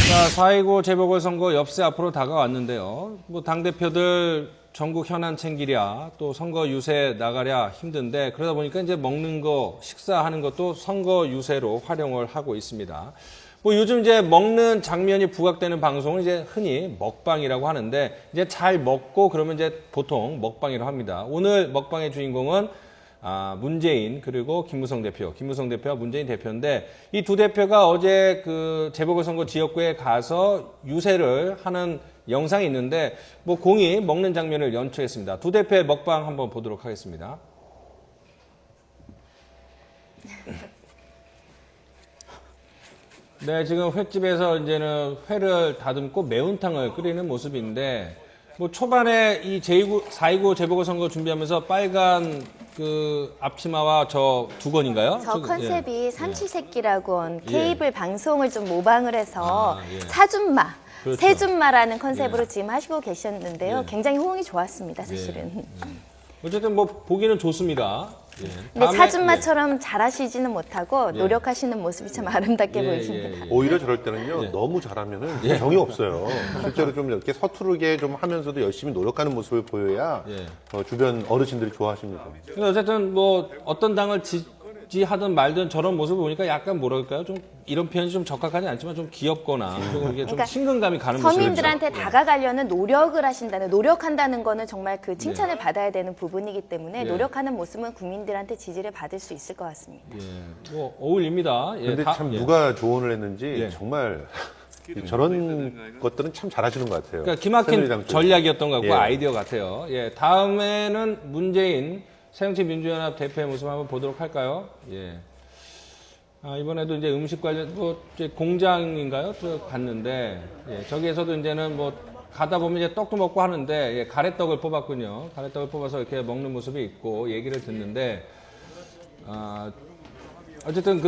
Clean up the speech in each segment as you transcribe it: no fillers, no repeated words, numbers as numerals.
자, 4.19 재보궐선거 엽세 앞으로 다가왔는데요. 뭐 당대표들 전국 현안 챙기랴, 또 선거 유세 나가랴 힘든데 그러다 보니까 이제 먹는 거, 식사하는 것도 선거 유세로 활용을 하고 있습니다. 뭐 요즘 이제 먹는 장면이 부각되는 방송을 이제 흔히 먹방이라고 하는데 이제 잘 먹고 그러면 이제 보통 먹방이라고 합니다. 오늘 먹방의 주인공은 문재인 그리고 김무성 대표와 문재인 대표인데 이 두 대표가 어제 그 재보궐선거 지역구에 가서 유세를 하는 영상이 있는데 뭐 공이 먹는 장면을 연출했습니다. 두 대표의 먹방 한번 보도록 하겠습니다. 네, 지금 횟집에서 이제는 회를 다듬고 매운탕을 끓이는 모습인데 뭐 초반에 이 4.29 재보궐선거 준비하면서 빨간 그 앞치마와 저 두건인가요? 저 컨셉이 삼시세끼라고 한 케이블 방송을 좀 모방을 해서 사준마, 그렇죠. 세준마라는 컨셉으로 지금 하시고 계셨는데요. 굉장히 호응이 좋았습니다, 사실은. 어쨌든 뭐 보기는 좋습니다. 근데 사준마처럼 잘하시지는 못하고 노력하시는 모습이 참 아름답게 보이십니다. 오히려 저럴 때는요, 너무 잘하면은 정이 없어요. 실제로 좀 이렇게 서투르게 좀 하면서도 열심히 노력하는 모습을 보여야 주변 어르신들이 좋아하십니다. 근데 어쨌든 뭐 어떤 당을 지지하든 말든 저런 모습을 보니까 약간 뭐랄까요? 좀 이런 표현이 좀 적합하지 않지만 좀 귀엽거나 조금 이게 좀 친근감이 가는 모습이죠. 서민들한테 다가가려는 노력을 하신다는, 노력한다는 거는 정말 그 칭찬을 받아야 되는 부분이기 때문에 노력하는 모습은 국민들한테 지지를 받을 수 있을 것 같습니다. 뭐 어울립니다. 근데 참 누가 조언을 했는지 정말 저런 것들은 참 잘하시는 것 같아요. 그러니까 기막힌 새누리당 전략이었던 것 같고 예. 아이디어 같아요. 다음에는 문재인 새정치민주연합 대표의 모습 한번 보도록 할까요? 이번에도 이제 음식 관련 이제 공장인가요? 저 갔는데 저기에서도 이제는 뭐 가다 보면 이제 떡도 먹고 하는데 가래떡을 뽑았군요. 가래떡을 뽑아서 이렇게 먹는 모습이 있고 얘기를 듣는데 어쨌든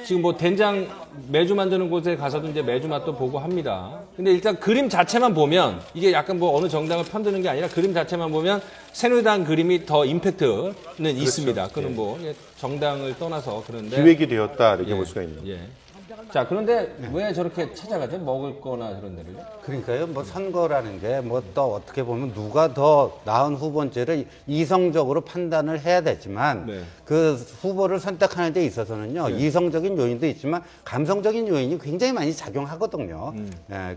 지금 뭐 된장 매주 만드는 곳에 가서도 이제 매주 맛도 보고 합니다. 근데 일단 그림 자체만 보면 이게 약간 뭐 어느 정당을 편드는 게 아니라 그림 자체만 보면 새누리당 그림이 더 임팩트는 있습니다. 그건 뭐 정당을 떠나서 그런데 기획이 되었다 이렇게 볼 수가 있네요. 자, 그런데 왜 저렇게 찾아가죠? 먹을 거나 그런 데를? 그러니까요, 뭐 선거라는 게 뭐 또 어떻게 보면 누가 더 나은 후보인지를 이성적으로 판단을 해야 되지만 그 후보를 선택하는 데 있어서는요, 이성적인 요인도 있지만 감성적인 요인이 굉장히 많이 작용하거든요.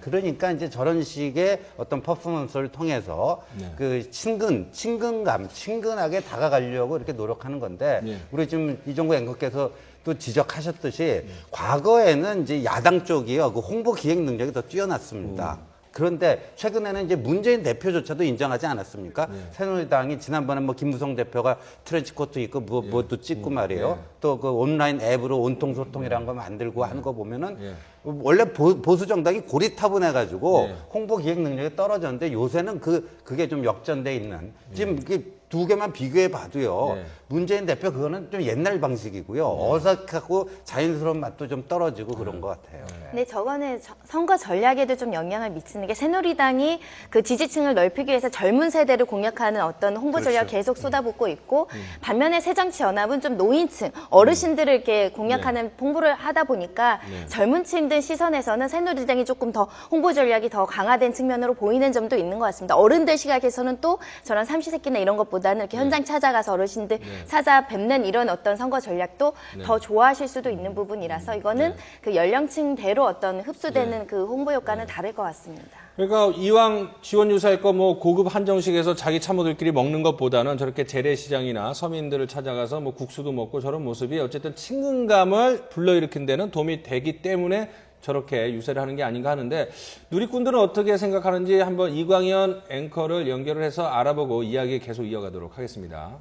그러니까 이제 저런 식의 어떤 퍼포먼스를 통해서 그 친근하게 다가가려고 이렇게 노력하는 건데 우리 지금 이종구 앵커께서 또 지적하셨듯이 과거에는 이제 야당 쪽이요, 그 홍보 기획 능력이 더 뛰어났습니다. 그런데 최근에는 이제 문재인 대표조차도 인정하지 않았습니까? 새누리당이 지난번에 뭐 김무성 대표가 트렌치코트 입고 뭐도 찍고 말이에요. 또 그 온라인 앱으로 온통소통이라는 거 만들고 하는 거 보면은 원래 보수 정당이 고리타분해가지고 홍보 기획 능력이 떨어졌는데 요새는 그게 좀 역전돼 있는 지금 이게 두 개만 비교해 봐도요. 문재인 대표 그거는 좀 옛날 방식이고요. 어색하고 자연스러운 맛도 좀 떨어지고 그런 것 같아요. 근데 저거는 선거 전략에도 좀 영향을 미치는 게 새누리당이 그 지지층을 넓히기 위해서 젊은 세대를 공략하는 어떤 홍보 전략을 계속 쏟아붓고 있고 반면에 새정치연합은 좀 노인층, 어르신들을 이렇게 공략하는 홍보를 하다 보니까 젊은 층들 시선에서는 새누리당이 조금 더 홍보 전략이 더 강화된 측면으로 보이는 점도 있는 것 같습니다. 어른들 시각에서는 또 저런 삼시세끼나 이런 것보다는 이렇게 현장 찾아가서 어르신들 찾아뵙는 이런 어떤 선거 전략도 더 좋아하실 수도 있는 부분이라서 이거는 그 연령층대로 어떤 흡수되는 그 홍보 효과는 다를 것 같습니다. 그러니까 이왕 지원 유사할 거 뭐 고급 한정식에서 자기 참모들끼리 먹는 것보다는 저렇게 재래시장이나 서민들을 찾아가서 뭐 국수도 먹고 저런 모습이 어쨌든 친근감을 불러일으킨 데는 도움이 되기 때문에 저렇게 유세를 하는 게 아닌가 하는데 누리꾼들은 어떻게 생각하는지 한번 이광현 앵커를 연결을 해서 알아보고 이야기 계속 이어가도록 하겠습니다.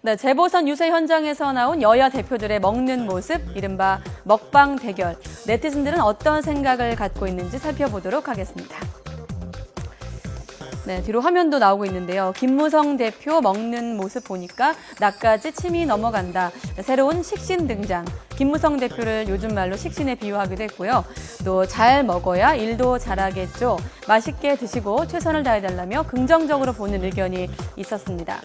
네, 재보선 유세 현장에서 나온 여야 대표들의 먹는 모습, 이른바 먹방 대결. 네티즌들은 어떤 생각을 갖고 있는지 살펴보도록 하겠습니다. 네, 뒤로 화면도 나오고 있는데요. 김무성 대표 먹는 모습 보니까 나까지 침이 넘어간다. 새로운 식신 등장. 김무성 대표를 요즘 말로 식신에 비유하기도 했고요. 또 잘 먹어야 일도 잘하겠죠. 맛있게 드시고 최선을 다해달라며 긍정적으로 보는 의견이 있었습니다.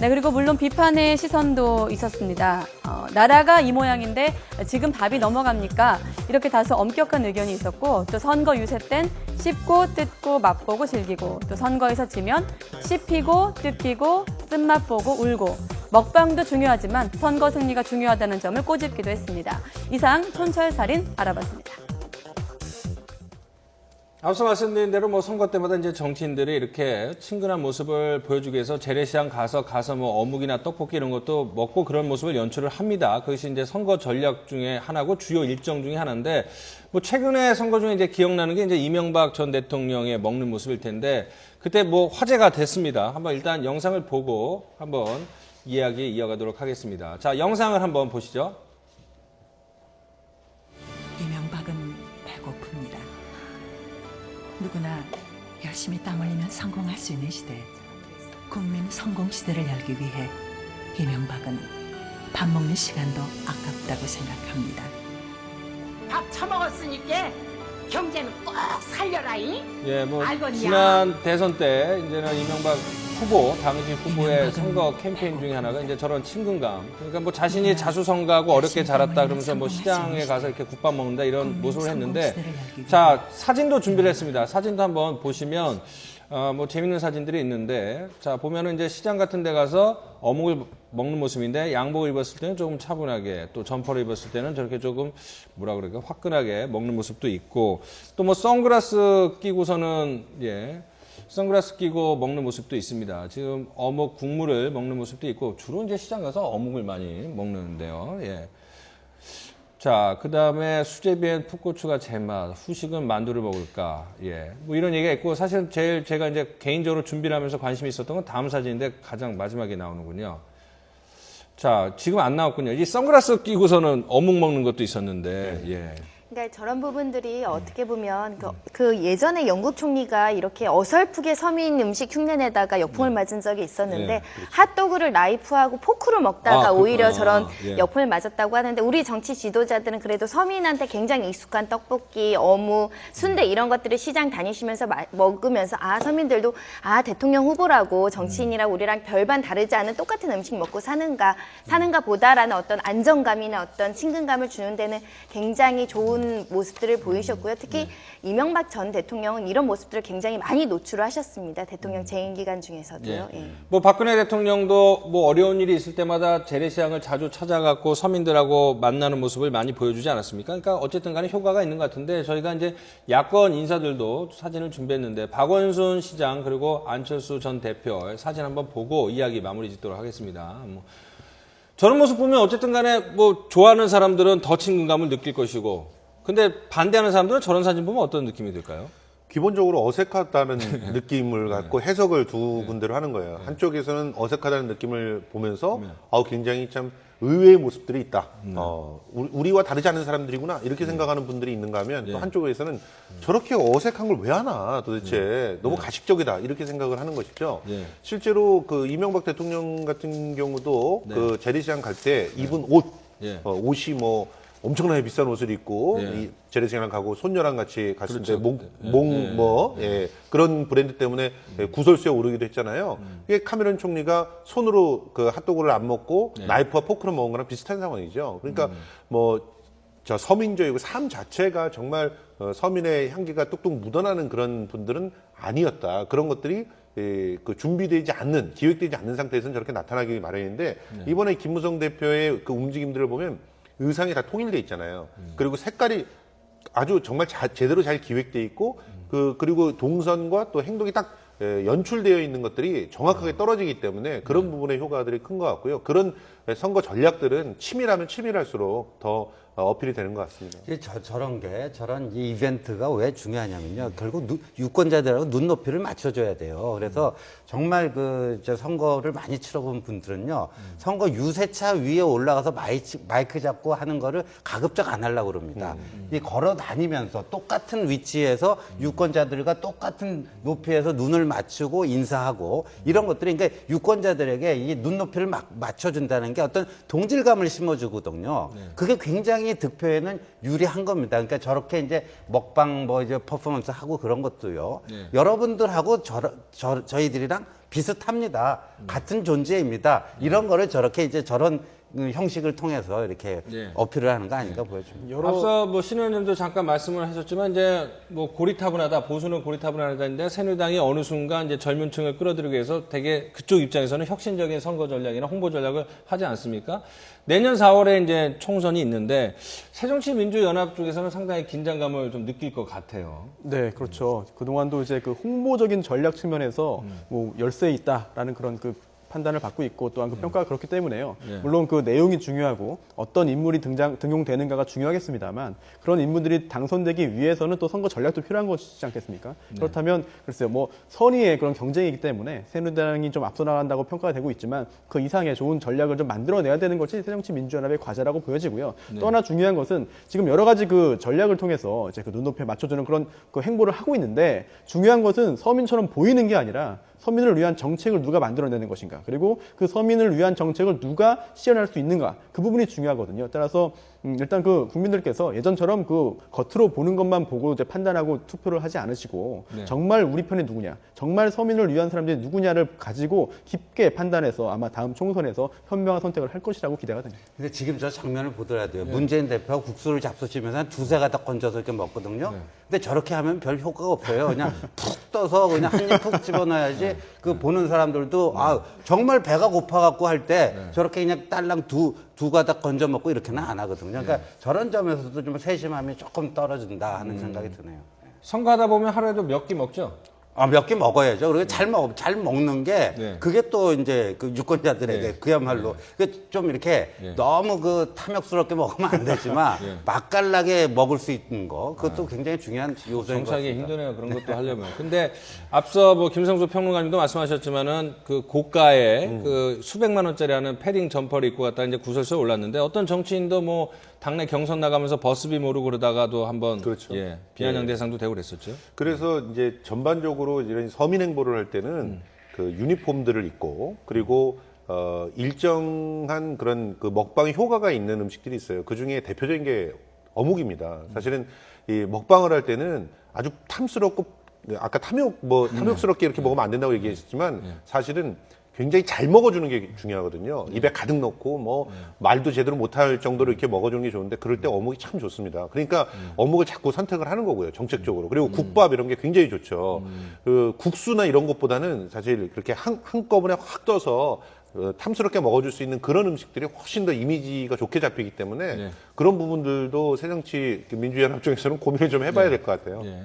네, 그리고 물론 비판의 시선도 있었습니다. 나라가 이 모양인데 지금 밥이 넘어갑니까? 이렇게 다소 엄격한 의견이 있었고, 또 선거 유세 땐 씹고 뜯고 맛보고 즐기고, 또 선거에서 지면 씹히고 뜯기고 쓴맛 보고 울고, 먹방도 중요하지만 선거 승리가 중요하다는 점을 꼬집기도 했습니다. 이상 촌철살인 알아봤습니다. 앞서 말씀드린 대로 뭐 선거 때마다 이제 정치인들이 이렇게 친근한 모습을 보여주기 위해서 재래시장 가서 뭐 어묵이나 떡볶이 이런 것도 먹고 그런 모습을 연출을 합니다. 그것이 이제 선거 전략 중에 하나고 주요 일정 중에 하나인데, 뭐 최근에 선거 중에 이제 기억나는 게 이제 이명박 전 대통령의 먹는 모습일 텐데, 그때 뭐 화제가 됐습니다. 한번 일단 영상을 보고 한번 이야기 이어가도록 하겠습니다. 자, 영상을 한번 보시죠. 이명박은 배고픕니다. 누구나 열심히 땀 흘리면 성공할 수 있는 시대, 국민 성공 시대를 열기 위해 이명박은 밥 먹는 시간도 아깝다고 생각합니다. 밥 처먹었으니까 경제는 꼭 살려라잉. 예, 뭐 알겠냐? 지난 대선 때 이제는 이명박 후보, 당시 후보의 이명박은 선거 캠페인 중에 하나가 이제 저런 친근감. 그러니까 뭐 자신이 자수성가하고 어렵게 자랐다 그러면서 뭐 시장에 가서 이렇게 국밥 먹는다 이런 모습을 했는데, 자, 사진도 준비를 했습니다. 사진도 한번 보시면 뭐 재밌는 사진들이 있는데, 자, 보면은 이제 시장 같은 데 가서 어묵을 먹는 모습인데, 양복을 입었을 때는 조금 차분하게, 또 점퍼를 입었을 때는 저렇게 조금 뭐라 그럴까 화끈하게 먹는 모습도 있고, 또 뭐 선글라스 끼고서는 선글라스 끼고 먹는 모습도 있습니다. 지금 어묵 국물을 먹는 모습도 있고, 주로 이제 시장 가서 어묵을 많이 먹는데요. 예. 자, 그 다음에 수제비엔 풋고추가 제맛, 후식은 만두를 먹을까. 예. 뭐 이런 얘기가 있고, 사실 제일 제가 이제 개인적으로 준비를 하면서 관심이 있었던 건 다음 사진인데 가장 마지막에 나오는군요. 자, 지금 안 나왔군요. 이 선글라스 끼고서는 어묵 먹는 것도 있었는데, 예. 그러니까 저런 부분들이 어떻게 보면 그 예전에 영국 총리가 이렇게 어설프게 서민 음식 흉내내다가 역풍을 맞은 적이 있었는데, 네, 핫도그를 나이프하고 포크로 먹다가 오히려 그렇구나. 저런 예. 역풍을 맞았다고 하는데, 우리 정치 지도자들은 그래도 서민한테 굉장히 익숙한 떡볶이, 어묵, 순대 이런 것들을 시장 다니시면서 먹으면서 서민들도 대통령 후보라고 정치인이라고 우리랑 별반 다르지 않은 똑같은 음식 먹고 사는가 보다라는 어떤 안정감이나 어떤 친근감을 주는 데는 굉장히 좋은 모습들을 보이셨고요. 특히 이명박 전 대통령은 이런 모습들을 굉장히 많이 노출을 하셨습니다. 대통령 재임 기간 중에서도요. 예. 뭐 박근혜 대통령도 뭐 어려운 일이 있을 때마다 재래시장을 자주 찾아갖고 서민들하고 만나는 모습을 많이 보여주지 않았습니까? 그러니까 어쨌든 간에 효과가 있는 것 같은데, 저희가 이제 야권 인사들도 사진을 준비했는데, 박원순 시장 그리고 안철수 전 대표의 사진 한번 보고 이야기 마무리 짓도록 하겠습니다. 뭐 저런 모습 보면 어쨌든 간에 뭐 좋아하는 사람들은 더 친근감을 느낄 것이고, 근데 반대하는 사람들은 저런 사진 보면 어떤 느낌이 들까요? 기본적으로 어색하다는 느낌을 갖고 해석을 두 군데로 하는 거예요. 한쪽에서는 어색하다는 느낌을 보면서 굉장히 참 의외의 모습들이 있다. 우리와 다르지 않은 사람들이구나 이렇게 생각하는 분들이 있는가 하면, 또 한쪽에서는 저렇게 어색한 걸 왜 하나 도대체 너무 가식적이다 이렇게 생각을 하는 것이죠. 실제로 그 이명박 대통령 같은 경우도 그 재래시장 갈 때 입은 옷, 옷이 뭐 엄청나게 비싼 옷을 입고 이 재래시장 가고 손녀랑 같이 갔을 때 그런 브랜드 때문에 구설수에 오르기도 했잖아요. 이게 카메론 총리가 손으로 그 핫도그를 안 먹고 나이프와 포크로 먹은 거랑 비슷한 상황이죠. 그러니까 저 서민적이고 삶 자체가 정말 서민의 향기가 뚝뚝 묻어나는 그런 분들은 아니었다. 그런 것들이 그 준비되지 않는, 기획되지 않는 상태에서는 저렇게 나타나기 마련인데, 이번에 김무성 대표의 그 움직임들을 보면 의상이 다 통일돼 있잖아요. 그리고 색깔이 아주 정말 제대로 잘 기획돼 있고, 그리고 동선과 또 행동이 딱 연출되어 있는 것들이 정확하게 떨어지기 때문에 그런 부분의 효과들이 큰 것 같고요. 그런 선거 전략들은 치밀하면 치밀할수록 더 어필이 되는 것 같습니다. 저런 이 이벤트가 왜 중요하냐면요. 결국 유권자들하고 눈높이를 맞춰줘야 돼요. 그래서 정말 저 선거를 많이 치러본 분들은요, 선거 유세차 위에 올라가서 마이크 잡고 하는 거를 가급적 안 하려고 그럽니다. 이 걸어 다니면서 똑같은 위치에서 유권자들과 똑같은 높이에서 눈을 맞추고 인사하고 이런 것들이, 그러니까 유권자들에게 이 눈높이를 맞춰준다는 게 어떤 동질감을 심어주거든요. 그게 굉장히 득표에는 유리한 겁니다. 그러니까 저렇게 이제 먹방 이제 퍼포먼스 하고 그런 것도요. 여러분들하고 저희들이랑 비슷합니다. 같은 존재입니다. 이런 거를 저렇게 이제 저런 형식을 통해서 이렇게 예. 어필을 하는 거 아닌가 보여집니다. 앞서 뭐 신 의원님도 잠깐 말씀을 하셨지만 이제 뭐 고리타분하다, 보수는 고리타분하다인데 새누리당이 어느 순간 이제 젊은층을 끌어들이기 위해서 되게 그쪽 입장에서는 혁신적인 선거 전략이나 홍보 전략을 하지 않습니까? 내년 4월에 이제 총선이 있는데 새정치민주연합 쪽에서는 상당히 긴장감을 좀 느낄 것 같아요. 네, 그렇죠. 그동안도 이제 그 홍보적인 전략 측면에서 뭐 열세 있다라는 그런 그 판단을 받고 있고 또한 그 평가가 그렇기 때문에요. 네. 물론 그 내용이 중요하고 어떤 인물이 등용되는가가 중요하겠습니다만 그런 인물들이 당선되기 위해서는 또 선거 전략도 필요한 것이지 않겠습니까? 그렇다면 글쎄요, 뭐 선의의 그런 경쟁이기 때문에 새누리당이 좀 앞서 나간다고 평가가 되고 있지만 그 이상의 좋은 전략을 좀 만들어내야 되는 것이 새정치민주연합의 과제라고 보여지고요. 또 하나 중요한 것은 지금 여러 가지 그 전략을 통해서 이제 그 눈높이에 맞춰주는 그런 그 행보를 하고 있는데 중요한 것은 서민처럼 보이는 게 아니라 서민을 위한 정책을 누가 만들어내는 것인가, 그리고 그 서민을 위한 정책을 누가 실현할 수 있는가, 그 부분이 중요하거든요. 따라서 일단 그 국민들께서 예전처럼 그 겉으로 보는 것만 보고 이제 판단하고 투표를 하지 않으시고 네. 정말 우리 편이 누구냐, 정말 서민을 위한 사람들이 누구냐를 가지고 깊게 판단해서 아마 다음 총선에서 현명한 선택을 할 것이라고 기대가 됩니다. 근데 지금 저 장면을 보더라도요. 문재인 대표가 국수를 잡수시면서 한 두세 가닥 건져서 이렇게 먹거든요. 근데 저렇게 하면 별 효과가 없어요. 그냥 푹 떠서 그냥 한 입 푹 집어넣어야지 그 보는 사람들도 아, 정말 배가 고파갖고 할 때 저렇게 그냥 딸랑 두 가닥 건져 먹고 이렇게는 안 하거든요. 그러니까 저런 점에서도 좀 세심함이 조금 떨어진다 하는 생각이 드네요. 선거하다 보면 하루에도 몇 끼 먹죠? 아, 몇 개 먹어야죠. 그리고 잘 먹는 게, 네. 그게 또 이제 그 유권자들에게 네. 그야말로, 그 좀 이렇게 네. 너무 그 탐욕스럽게 먹으면 안 되지만, 네. 맛깔나게 먹을 수 있는 거, 그것도 굉장히 중요한 요소인 것 정착이 같습니다. 힘드네요. 그런 것도 하려면. 근데 앞서 뭐 김성수 평론가님도 말씀하셨지만은 그 고가의 그 수백만 원짜리 하는 패딩 점퍼를 입고 갔다 이제 구설수에 올랐는데 어떤 정치인도 뭐 당내 경선 나가면서 버스비 모르고 그러다가도 한번 그렇죠. 예, 비아냥 대상도 되고 그랬었죠. 그래서 이제 전반적으로 이런 서민 행보를 할 때는 그 유니폼들을 입고 그리고 일정한 그런 그 먹방의 효과가 있는 음식들이 있어요. 그 중에 대표적인 게 어묵입니다. 사실은 이 먹방을 할 때는 아주 탐스럽고 아까 탐욕스럽게 이렇게 먹으면 안 된다고 얘기했지만 사실은 굉장히 잘 먹어주는 게 중요하거든요. 입에 가득 넣고 뭐 말도 제대로 못할 정도로 이렇게 먹어주는 게 좋은데 그럴 때 어묵이 참 좋습니다. 그러니까 어묵을 자꾸 선택을 하는 거고요. 정책적으로. 그리고 국밥 이런 게 굉장히 좋죠. 그 국수나 이런 것보다는 사실 그렇게 한꺼번에 확 떠서 탐스럽게 먹어줄 수 있는 그런 음식들이 훨씬 더 이미지가 좋게 잡히기 때문에 네. 그런 부분들도 새정치 민주연합 쪽에서는 고민을 좀 해봐야 될 것 같아요. 예.